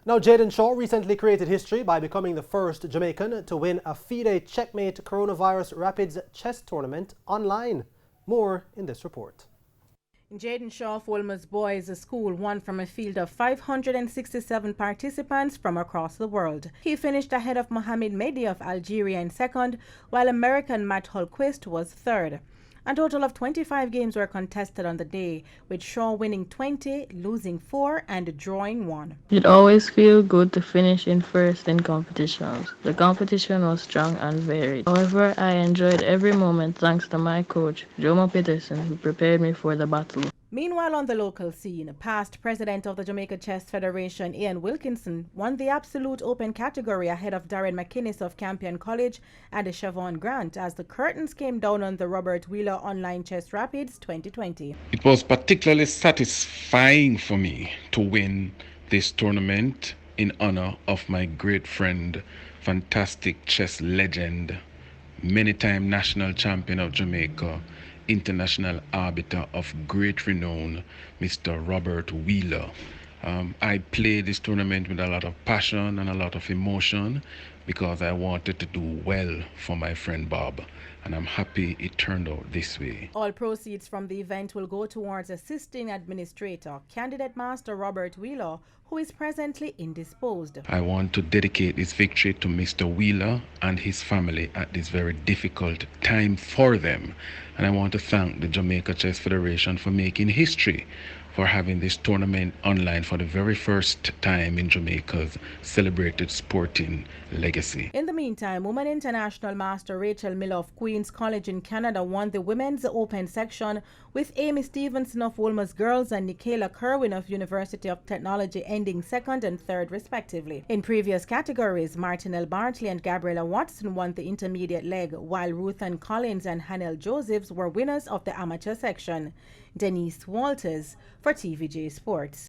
Now, Jaden Shaw recently created history by becoming the first Jamaican to win a FIDE Checkmate Coronavirus Rapids chess tournament online. More in this report. Jaden Shaw of Wolmer's Boys School won from a field of 567 participants from across the world. He finished ahead of Mohamed Mehdi of Algeria in second, while American Matt Hulquist was third. A total of 25 games were contested on the day, with Shaw winning 20, losing 4, and drawing 1. It always feels good to finish in first in competitions. The competition was strong and varied. However, I enjoyed every moment thanks to my coach, Jomo Peterson, who prepared me for the battle. Meanwhile, on the local scene, past president of the Jamaica Chess Federation, Ian Wilkinson, won the absolute open category ahead of Darren McInnes of Campion College and Siobhan Grant as the curtains came down on the Robert Wheeler Online Chess Rapids 2020. It was particularly satisfying for me to win this tournament in honor of my great friend, fantastic chess legend, many-time national champion of Jamaica, international arbiter of great renown, Mr. Robert Wheeler. I played this tournament with a lot of passion and a lot of emotion because I wanted to do well for my friend Bob, and I'm happy it turned out this way. All proceeds from the event will go towards assisting administrator, candidate master Robert Wheeler, who is presently indisposed. I want to dedicate this victory to Mr. Wheeler and his family at this very difficult time for them. And I want to thank the Jamaica Chess Federation for making history, for having this tournament online for the very first time in Jamaica's celebrated sporting legacy. In the meantime, Women International Master Rachel Miller of Queen's College in Canada won the Women's Open section, with Amy Stevenson of Wolmer's Girls and Nikayla Kerwin of University of Technology ending second and third respectively. In previous categories, Martinelle Bartley and Gabriella Watson won the intermediate leg, while Ruth Ann Collins and Hanel Josephs were winners of the amateur section. Denise Walters for TVJ Sports.